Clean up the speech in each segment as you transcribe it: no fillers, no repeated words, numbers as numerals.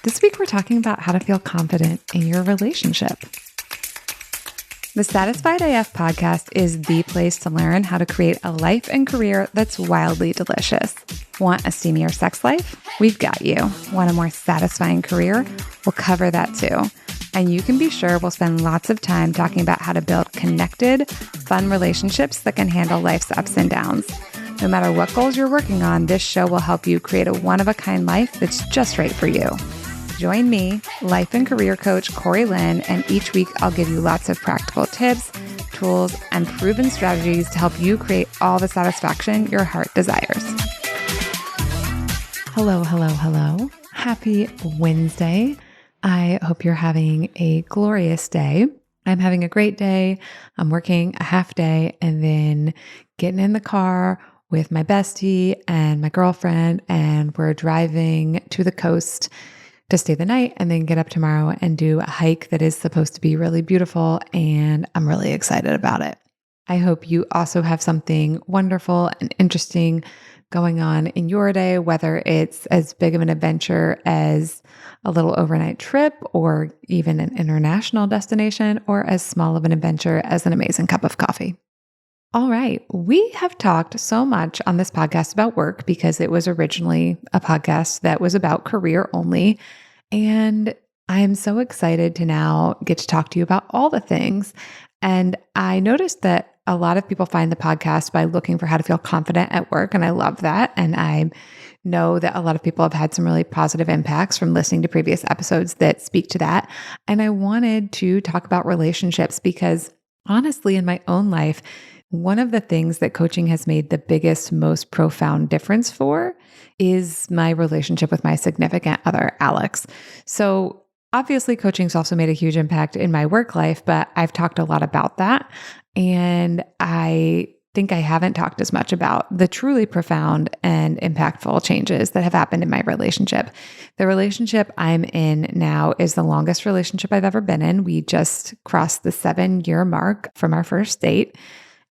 This week, we're talking about how to feel confident in your relationship. The Satisfied AF podcast is the place to learn how to create a life and career that's wildly delicious. Want a steamier sex life? We've got you. Want a more satisfying career? We'll cover that too. And you can be sure we'll spend lots of time talking about how to build connected, fun relationships that can handle life's ups and downs. No matter what goals you're working on, this show will help you create a one-of-a-kind life that's just right for you. Join me, life and career coach Corey Lynn, and each week I'll give you lots of practical tips, tools, and proven strategies to help you create all the satisfaction your heart desires. Hello, hello, hello. Happy Wednesday. I hope you're having a glorious day. I'm having a great day. I'm working a half day and then getting in the car with my bestie and my girlfriend, and we're driving to the coast to stay the night and then get up tomorrow and do a hike that is supposed to be really beautiful, and I'm really excited about it. I hope you also have something wonderful and interesting going on in your day, whether it's as big of an adventure as a little overnight trip or even an international destination, or as small of an adventure as an amazing cup of coffee. All right, we have talked so much on this podcast about work because it was originally a podcast that was about career only. And I'm so excited to now get to talk to you about all the things. And I noticed that a lot of people find the podcast by looking for how to feel confident at work. And I love that. And I know that a lot of people have had some really positive impacts from listening to previous episodes that speak to that. And I wanted to talk about relationships because honestly, in my own life, one of the things that coaching has made the biggest, most profound difference for is my relationship with my significant other, Alex. So obviously, coaching's also made a huge impact in my work life, but I've talked a lot about that. And I think I haven't talked as much about the truly profound and impactful changes that have happened in my relationship. The relationship I'm in now is the longest relationship I've ever been in. We just crossed the 7-year mark from our first date.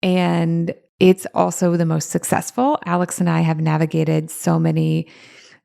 And it's also the most successful. Alex and I have navigated so many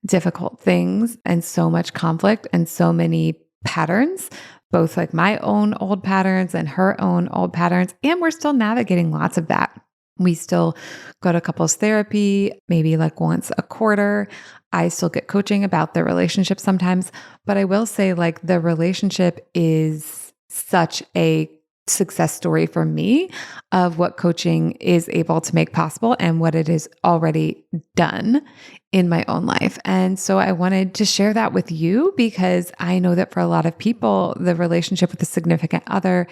difficult things and so much conflict and so many patterns, both like my own old patterns and her own old patterns. And we're still navigating lots of that. We still go to couples therapy, maybe like once a quarter. I still get coaching about the relationship sometimes, but I will say like the relationship is such a success story for me of what coaching is able to make possible and what it has already done in my own life. And so I wanted to share that with you because I know that for a lot of people, the relationship with a significant other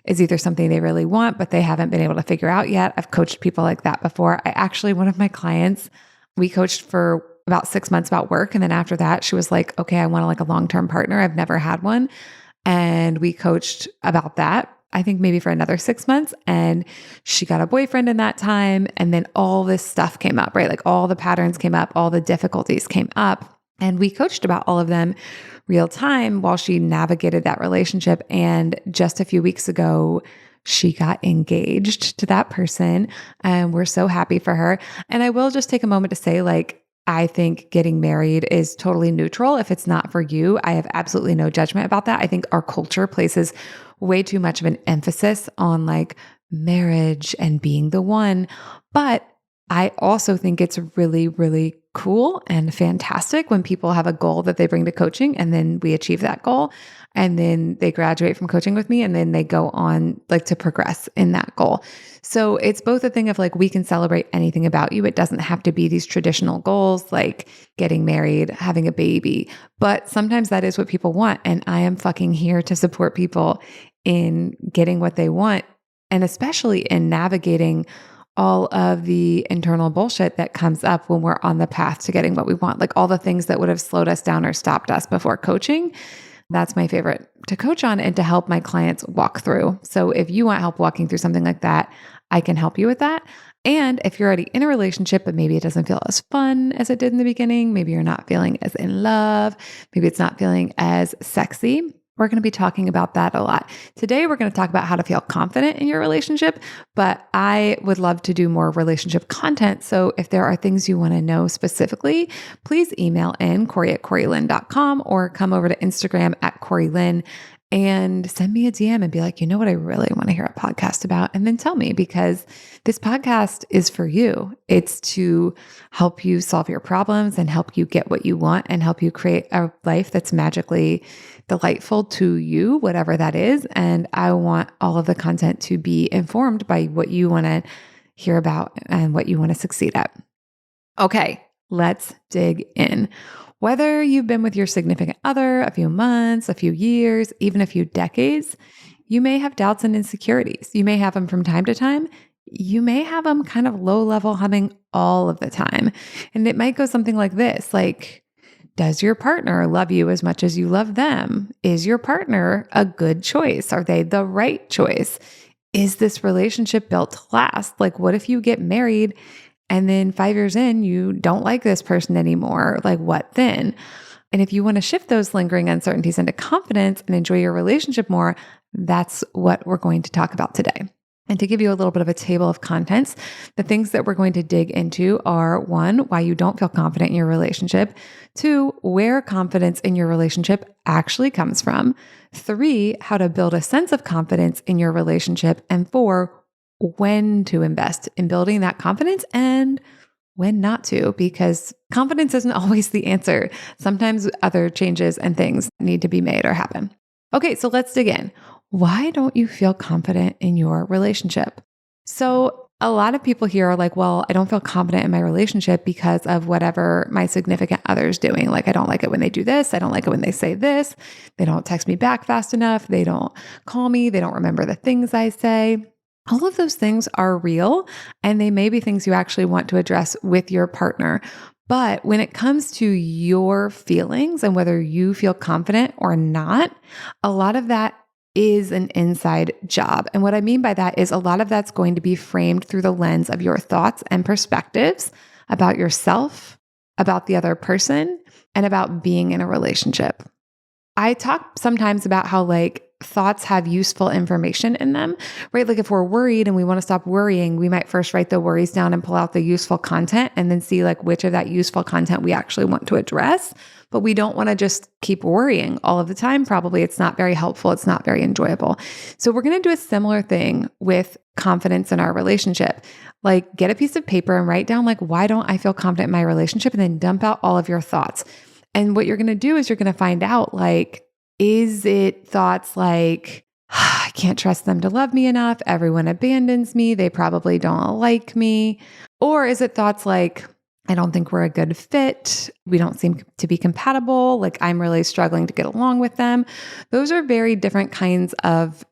is either something they really want, but they haven't been able to figure out yet. I've coached people like that before. One of my clients, we coached for about 6 months about work. And then after that, she was like, okay, I want like a long-term partner. I've never had one. And we coached about that. I think maybe for another 6 months, and she got a boyfriend in that time. And then all this stuff came up, right? Like all the patterns came up, all the difficulties came up, and we coached about all of them real time while she navigated that relationship. And just a few weeks ago, she got engaged to that person, and we're so happy for her. And I will just take a moment to say, like, I think getting married is totally neutral. If it's not for you, I have absolutely no judgment about that. I think our culture places way too much of an emphasis on like marriage and being the one. But I also think it's really, really cool and fantastic when people have a goal that they bring to coaching and then we achieve that goal and then they graduate from coaching with me and then they go on like to progress in that goal. So it's both a thing of like, we can celebrate anything about you. It doesn't have to be these traditional goals like getting married, having a baby, but sometimes that is what people want. And I am fucking here to support people in getting what they want, and especially in navigating all of the internal bullshit that comes up when we're on the path to getting what we want, like all the things that would have slowed us down or stopped us before coaching. That's my favorite to coach on and to help my clients walk through. So if you want help walking through something like that, I can help you with that. And if you're already in a relationship, but maybe it doesn't feel as fun as it did in the beginning, maybe you're not feeling as in love, maybe it's not feeling as sexy, We're going to be talking about that a lot. Today, we're going to talk about how to feel confident in your relationship, but I would love to do more relationship content. So if there are things you want to know specifically, please email in Corey@CoreyLynn.com or come over to Instagram @CoreyLynn and send me a DM and be like, you know what I really want to hear a podcast about? And then tell me, because this podcast is for you. It's to help you solve your problems and help you get what you want and help you create a life that's magically delightful to you, whatever that is. And I want all of the content to be informed by what you want to hear about and what you want to succeed at. Okay, let's dig in. Whether you've been with your significant other a few months, a few years, even a few decades, you may have doubts and insecurities. You may have them from time to time. You may have them kind of low level humming all of the time. And it might go something like this, like, does your partner love you as much as you love them? Is your partner a good choice? Are they the right choice? Is this relationship built to last? Like, what if you get married and then 5 years in, you don't like this person anymore? Like, what then? And if you want to shift those lingering uncertainties into confidence and enjoy your relationship more, that's what we're going to talk about today. And to give you a little bit of a table of contents, the things that we're going to dig into are 1, why you don't feel confident in your relationship; 2, where confidence in your relationship actually comes from; 3, how to build a sense of confidence in your relationship; and 4, when to invest in building that confidence and when not to, because confidence isn't always the answer. Sometimes other changes and things need to be made or happen. Okay, so let's dig in. Why don't you feel confident in your relationship? So a lot of people here are like, well, I don't feel confident in my relationship because of whatever my significant other is doing. Like, I don't like it when they do this. I don't like it when they say this. They don't text me back fast enough. They don't call me. They don't remember the things I say. All of those things are real, and they may be things you actually want to address with your partner. But when it comes to your feelings and whether you feel confident or not, a lot of that is an inside job. And what I mean by that is a lot of that's going to be framed through the lens of your thoughts and perspectives about yourself, about the other person, and about being in a relationship. I talk sometimes about how thoughts have useful information in them, right? Like if we're worried and we want to stop worrying, we might first write the worries down and pull out the useful content and then see which of that useful content we actually want to address. But we don't want to just keep worrying all of the time. Probably it's not very helpful. It's not very enjoyable. So we're going to do a similar thing with confidence in our relationship. Like, get a piece of paper and write down, why don't I feel confident in my relationship? And then dump out all of your thoughts. And what you're going to do is you're going to find out, is it thoughts like, I can't trust them to love me enough. Everyone abandons me. They probably don't like me. Or is it thoughts like, I don't think we're a good fit. We don't seem to be compatible. I'm really struggling to get along with them. Those are very different kinds of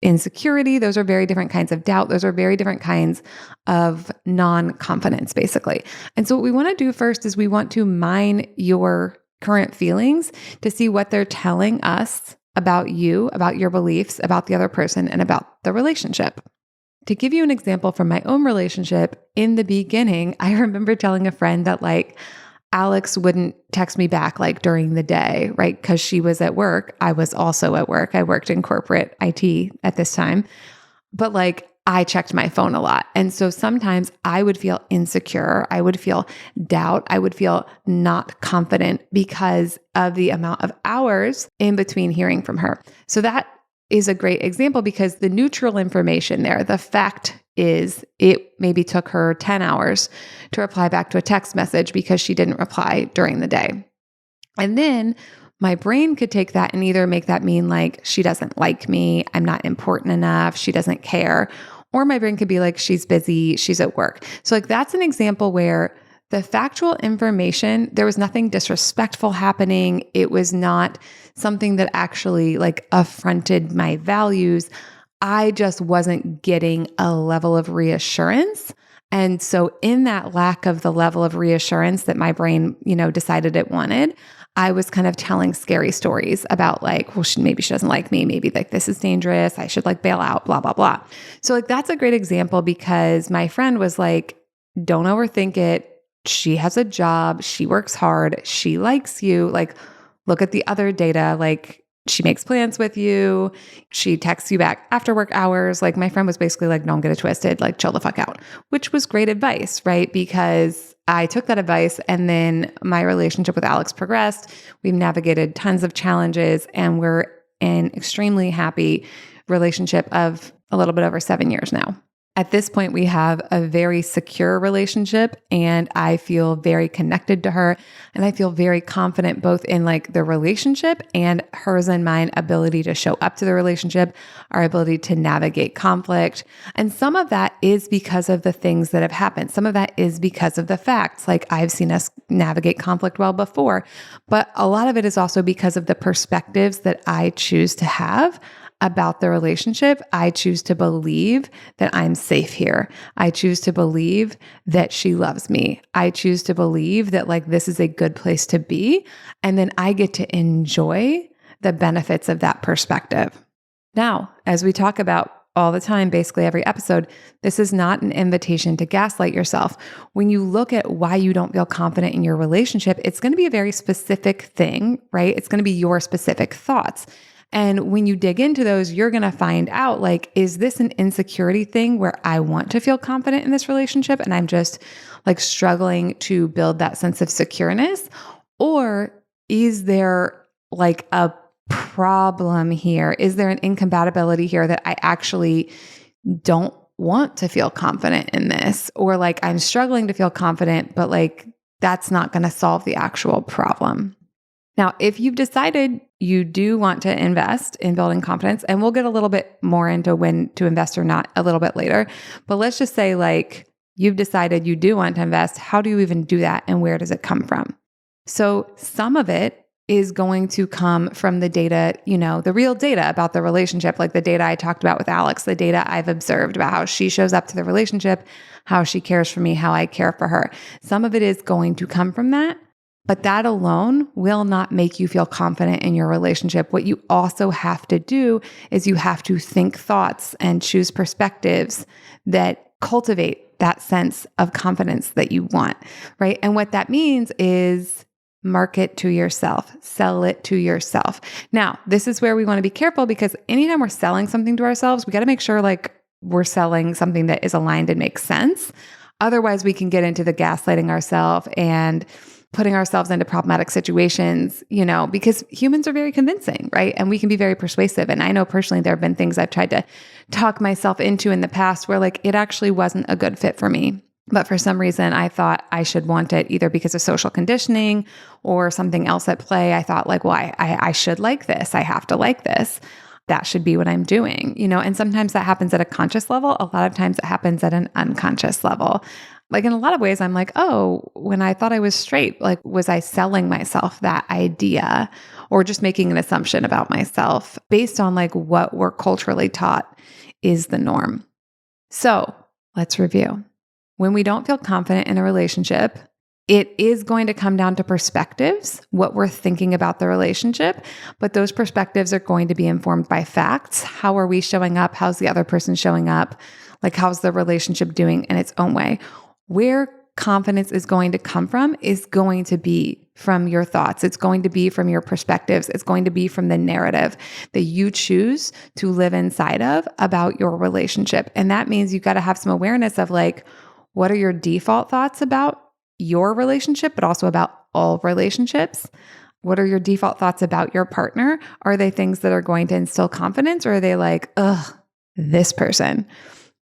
insecurity. Those are very different kinds of doubt. Those are very different kinds of non-confidence, basically. And so what we want to do first is we want to mine your current feelings to see what they're telling us about you, about your beliefs, about the other person, and about the relationship. To give you an example from my own relationship, in the beginning, I remember telling a friend that Alex wouldn't text me back during the day, right? Because she was at work. I was also at work. I worked in corporate IT at this time. But I checked my phone a lot. And so sometimes I would feel insecure. I would feel doubt. I would feel not confident because of the amount of hours in between hearing from her. So that is a great example because the neutral information there, the fact is it maybe took her 10 hours to reply back to a text message because she didn't reply during the day. And then my brain could take that and either make that mean she doesn't like me, I'm not important enough, she doesn't care. Or my brain could be she's busy, she's at work. So that's an example where the factual information, there was nothing disrespectful happening. It was not something that actually affronted my values. I just wasn't getting a level of reassurance. And so in that lack of the level of reassurance that my brain, decided it wanted, I was kind of telling scary stories about maybe she doesn't like me. Maybe this is dangerous. I should bail out, blah, blah, blah. So that's a great example because my friend was don't overthink it. She has a job. She works hard. She likes you. Look at the other data. She makes plans with you. She texts you back after work hours. Like my friend was basically like, don't get it twisted, like chill the fuck out, which was great advice, right? Because I took that advice and then my relationship with Alex progressed. We've navigated tons of challenges and we're in extremely happy relationship of a little bit over 7 years now. At this point, we have a very secure relationship and I feel very connected to her. And I feel very confident both in like the relationship and hers and mine ability to show up to the relationship, our ability to navigate conflict. And some of that is because of the things that have happened. Some of that is because of the facts. Like I've seen us navigate conflict well before, but a lot of it is also because of the perspectives that I choose to have about the relationship. I choose to believe that I'm safe here. I choose to believe that she loves me. I choose to believe that like this is a good place to be. And then I get to enjoy the benefits of that perspective. Now, as we talk about all the time, basically every episode, this is not an invitation to gaslight yourself. When you look at why you don't feel confident in your relationship, it's going to be a very specific thing, right? It's going to be your specific thoughts. And when you dig into those, you're going to find out like, is this an insecurity thing where I want to feel confident in this relationship and I'm just like struggling to build that sense of secureness? Or is there like a problem here? Is there an incompatibility here that I actually don't want to feel confident in this? Or like I'm struggling to feel confident, but like that's not going to solve the actual problem. Now, if you've decided you do want to invest in building confidence, and we'll get a little bit more into when to invest or not a little bit later, but let's just say like you've decided you do want to invest, how do you even do that and where does it come from? So some of it is going to come from the data, the real data about the relationship, like the data I talked about with Alex, the data I've observed about how she shows up to the relationship, how she cares for me, how I care for her. Some of it is going to come from that. But that alone will not make you feel confident in your relationship. What you also have to do is you have to think thoughts and choose perspectives that cultivate that sense of confidence that you want, right? And what that means is market to yourself, sell it to yourself. Now, this is where we want to be careful because anytime we're selling something to ourselves, we got to make sure like we're selling something that is aligned and makes sense. Otherwise, we can get into the gaslighting ourselves and putting ourselves into problematic situations, because humans are very convincing, right? And we can be very persuasive. And I know personally, there have been things I've tried to talk myself into in the past where like it actually wasn't a good fit for me. But for some reason, I thought I should want it either because of social conditioning or something else at play. I thought like, well, I should like this. I have to like this. That should be what I'm doing, and sometimes that happens at a conscious level. A lot of times it happens at an unconscious level. Like in a lot of ways, I'm like, oh, when I thought I was straight, like, was I selling myself that idea or just making an assumption about myself based on like what we're culturally taught is the norm? So let's review. When we don't feel confident in a relationship, it is going to come down to perspectives, what we're thinking about the relationship, but those perspectives are going to be informed by facts. How are we showing up? How's the other person showing up? Like, how's the relationship doing in its own way? Where confidence is going to come from is going to be from your thoughts. It's going to be from your perspectives. It's going to be from the narrative that you choose to live inside of about your relationship. And that means you've got to have some awareness of like, what are your default thoughts about your relationship, but also about all relationships? What are your default thoughts about your partner? Are they things that are going to instill confidence, or are they like, ugh, this person,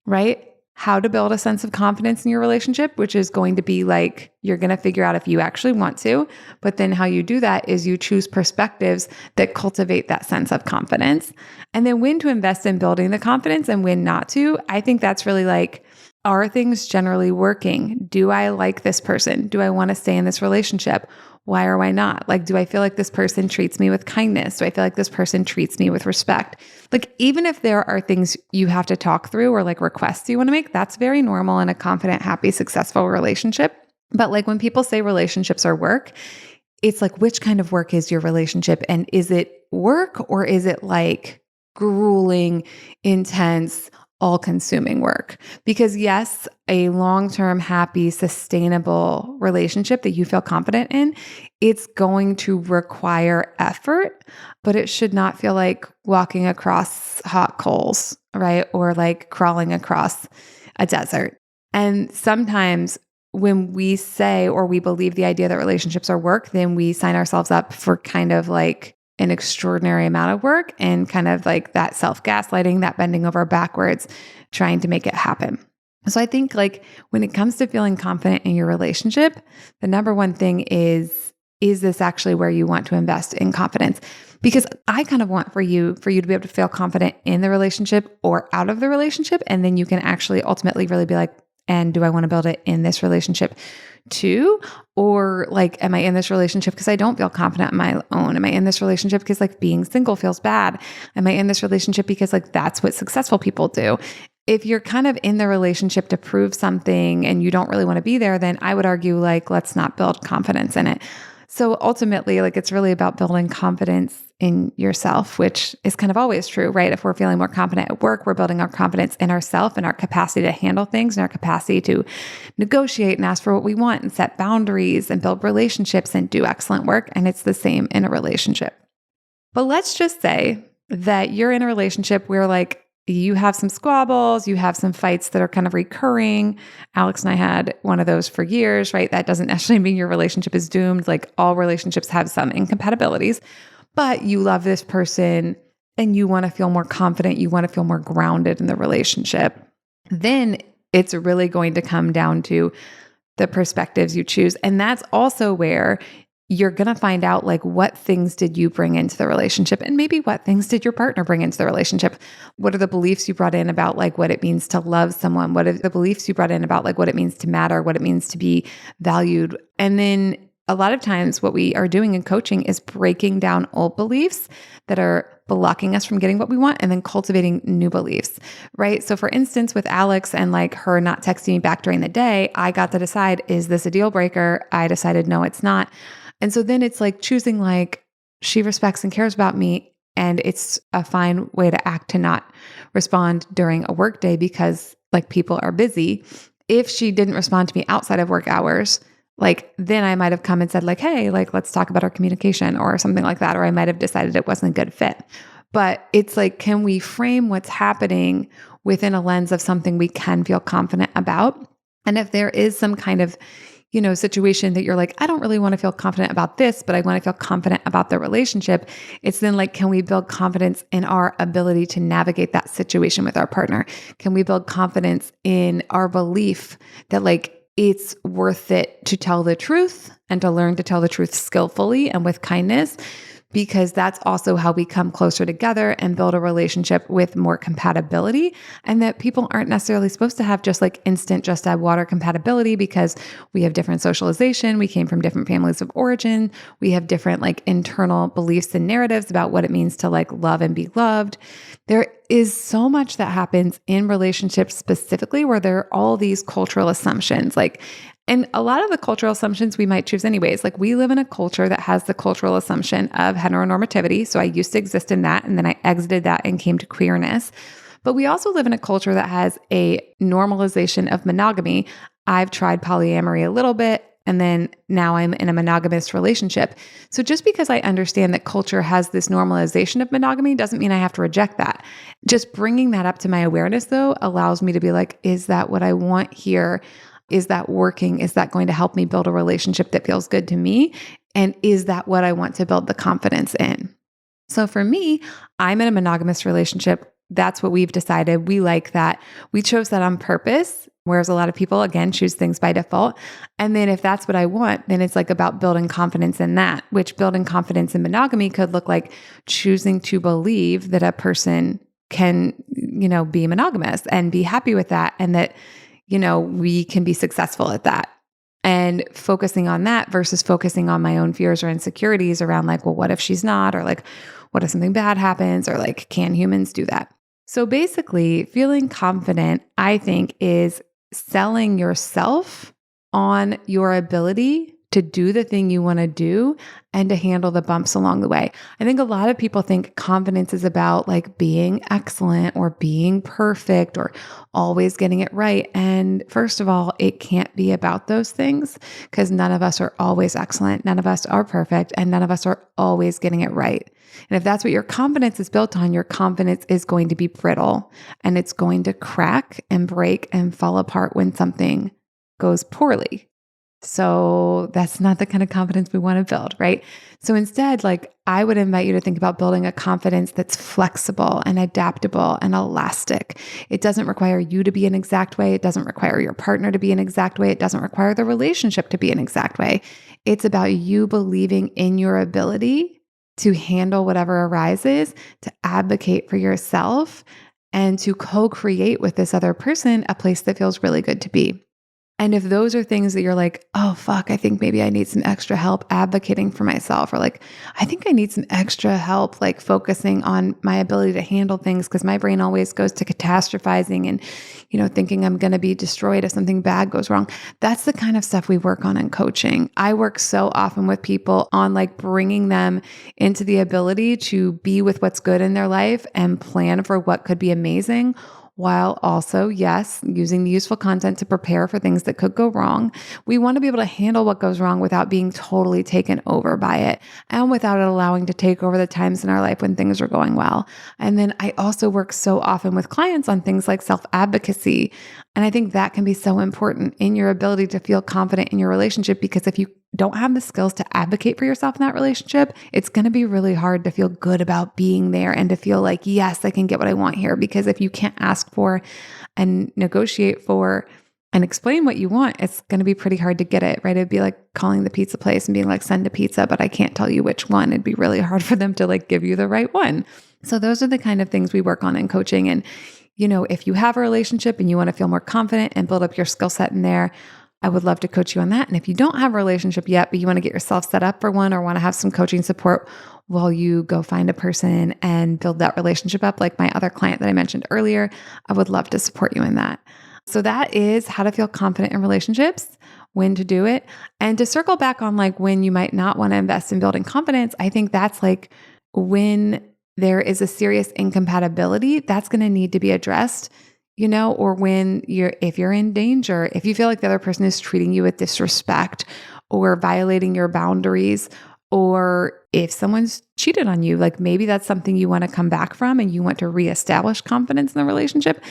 right? How to build a sense of confidence in your relationship, which is going to be like, you're going to figure out if you actually want to, but then how you do that is you choose perspectives that cultivate that sense of confidence. And then when to invest in building the confidence and when not to. I think that's really like, are things generally working? Do I like this person? Do I want to stay in this relationship? Why or why not? Like, do I feel like this person treats me with kindness? Do I feel like this person treats me with respect? Like, even if there are things you have to talk through or like requests you want to make, that's very normal in a confident, happy, successful relationship. But like when people say relationships are work, it's like, which kind of work is your relationship? And is it work or is it like grueling, intense, all-consuming work. Because yes, a long-term, happy, sustainable relationship that you feel confident in, it's going to require effort, but it should not feel like walking across hot coals, right? Or like crawling across a desert. And sometimes when we say or we believe the idea that relationships are work, then we sign ourselves up for kind of like an extraordinary amount of work and kind of like that self-gaslighting, that bending over backwards, trying to make it happen. So I think like when it comes to feeling confident in your relationship, the number one thing is this actually where you want to invest in confidence? Because I kind of want for you to be able to feel confident in the relationship or out of the relationship. And then you can actually ultimately really be like, and do I want to build it in this relationship too? Or like, am I in this relationship because I don't feel confident on my own? Am I in this relationship because like being single feels bad? Am I in this relationship because like that's what successful people do? If you're kind of in the relationship to prove something and you don't really want to be there, then I would argue like, let's not build confidence in it. So ultimately, like it's really about building confidence in yourself, which is kind of always true, right? If we're feeling more confident at work, we're building our confidence in ourselves and our capacity to handle things and our capacity to negotiate and ask for what we want and set boundaries and build relationships and do excellent work. And it's the same in a relationship. But let's just say that you're in a relationship where like you have some squabbles, you have some fights that are kind of recurring. Alex and I had one of those for years, right? That doesn't necessarily mean your relationship is doomed. Like all relationships have some incompatibilities, but you love this person and you want to feel more confident. You want to feel more grounded in the relationship. Then it's really going to come down to the perspectives you choose. And that's also where you're going to find out like what things did you bring into the relationship and maybe what things did your partner bring into the relationship? What are the beliefs you brought in about like what it means to love someone? What are the beliefs you brought in about like what it means to matter, what it means to be valued? And then a lot of times what we are doing in coaching is breaking down old beliefs that are blocking us from getting what we want and then cultivating new beliefs, right? So for instance, with Alex and like her not texting me back during the day, I got to decide, is this a deal breaker? I decided, no, it's not. And so then it's like choosing like she respects and cares about me and it's a fine way to act to not respond during a work day because like people are busy. If she didn't respond to me outside of work hours, like then I might have come and said like, hey, like let's talk about our communication or something like that. Or I might have decided it wasn't a good fit. But it's like, can we frame what's happening within a lens of something we can feel confident about? And if there is some kind of situation that you're like, I don't really want to feel confident about this, but I want to feel confident about the relationship. It's then like, can we build confidence in our ability to navigate that situation with our partner? Can we build confidence in our belief that like, it's worth it to tell the truth and to learn to tell the truth skillfully and with kindness? Because that's also how we come closer together and build a relationship with more compatibility. And that people aren't necessarily supposed to have just like instant, just add water compatibility because we have different socialization. We came from different families of origin. We have different like internal beliefs and narratives about what it means to like love and be loved. There is so much that happens in relationships specifically where there are all these cultural assumptions, and a lot of the cultural assumptions we might choose anyways. Like we live in a culture that has the cultural assumption of heteronormativity. So I used to exist in that and then I exited that and came to queerness. But we also live in a culture that has a normalization of monogamy. I've tried polyamory a little bit and then now I'm in a monogamous relationship. So just because I understand that culture has this normalization of monogamy doesn't mean I have to reject that. Just bringing that up to my awareness though allows me to be like, is that what I want here? Is that working? Is that going to help me build a relationship that feels good to me? And is that what I want to build the confidence in? So for me, I'm in a monogamous relationship. That's what we've decided. We like that. We chose that on purpose, whereas a lot of people, again, choose things by default. And then if that's what I want, then it's like about building confidence in that, which building confidence in monogamy could look like choosing to believe that a person can, be monogamous and be happy with that. And that we can be successful at that and focusing on that versus focusing on my own fears or insecurities around like, well, what if she's not? Or like, what if something bad happens? Or like, can humans do that? So basically feeling confident, I think, is selling yourself on your ability to do the thing you want to do and to handle the bumps along the way. I think a lot of people think confidence is about like being excellent or being perfect or always getting it right. And first of all, it can't be about those things because none of us are always excellent. None of us are perfect and none of us are always getting it right. And if that's what your confidence is built on, your confidence is going to be brittle and it's going to crack and break and fall apart when something goes poorly. So that's not the kind of confidence we want to build, right? So instead, like I would invite you to think about building a confidence that's flexible and adaptable and elastic. It doesn't require you to be an exact way. It doesn't require your partner to be an exact way. It doesn't require the relationship to be an exact way. It's about you believing in your ability to handle whatever arises, to advocate for yourself, and to co-create with this other person a place that feels really good to be. And if those are things that you're like, oh, fuck, I think maybe I need some extra help advocating for myself, or like, I think I need some extra help, like focusing on my ability to handle things because my brain always goes to catastrophizing and, thinking I'm going to be destroyed if something bad goes wrong. That's the kind of stuff we work on in coaching. I work so often with people on like bringing them into the ability to be with what's good in their life and plan for what could be amazing, while also, yes, using the useful content to prepare for things that could go wrong. We want to be able to handle what goes wrong without being totally taken over by it and without it allowing to take over the times in our life when things are going well. And then I also work so often with clients on things like self-advocacy. And I think that can be so important in your ability to feel confident in your relationship, because if you don't have the skills to advocate for yourself in that relationship, it's going to be really hard to feel good about being there and to feel like, yes, I can get what I want here. Because if you can't ask for and negotiate for and explain what you want, it's going to be pretty hard to get it, right? It'd be like calling the pizza place and being like, send a pizza, but I can't tell you which one. It'd be really hard for them to like give you the right one. So those are the kind of things we work on in coaching. And, if you have a relationship and you want to feel more confident and build up your skill set in there, I would love to coach you on that. And if you don't have a relationship yet, but you want to get yourself set up for one or want to have some coaching support while you go find a person and build that relationship up, like my other client that I mentioned earlier, I would love to support you in that. So that is how to feel confident in relationships, when to do it. And to circle back on like when you might not want to invest in building confidence, I think that's like when there is a serious incompatibility that's going to need to be addressed, or when if you're in danger, if you feel like the other person is treating you with disrespect or violating your boundaries, or if someone's cheated on you, like maybe that's something you want to come back from and you want to reestablish confidence in the relationship.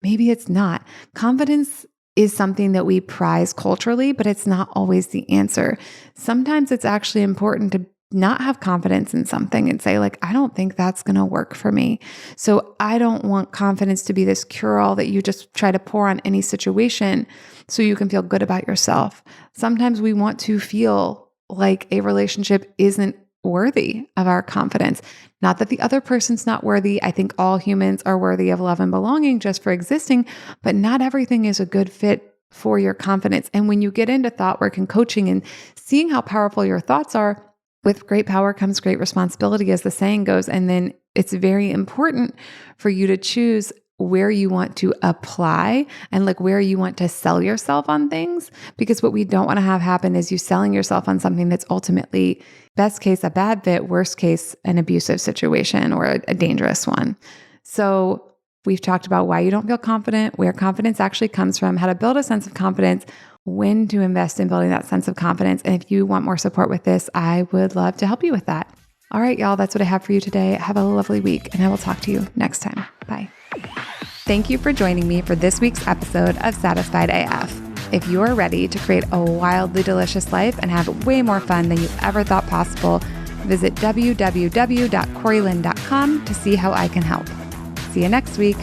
Maybe it's not. Confidence is something that we prize culturally, but it's not always the answer. Sometimes it's actually important to not have confidence in something and say like, I don't think that's going to work for me. So I don't want confidence to be this cure-all that you just try to pour on any situation so you can feel good about yourself. Sometimes we want to feel like a relationship isn't worthy of our confidence. Not that the other person's not worthy. I think all humans are worthy of love and belonging just for existing, but not everything is a good fit for your confidence. And when you get into thought work and coaching and seeing how powerful your thoughts are, with great power comes great responsibility, as the saying goes. And then it's very important for you to choose where you want to apply and like where you want to sell yourself on things. Because what we don't want to have happen is you selling yourself on something that's ultimately, best case, a bad fit, worst case, an abusive situation or a dangerous one. So we've talked about why you don't feel confident, where confidence actually comes from, how to build a sense of confidence, when to invest in building that sense of confidence. And if you want more support with this, I would love to help you with that. All right, y'all, that's what I have for you today. Have a lovely week, and I will talk to you next time. Bye. Thank you for joining me for this week's episode of Satisfied AF. If you're ready to create a wildly delicious life and have way more fun than you ever thought possible, visit www.corylyn.com to see how I can help. See you next week.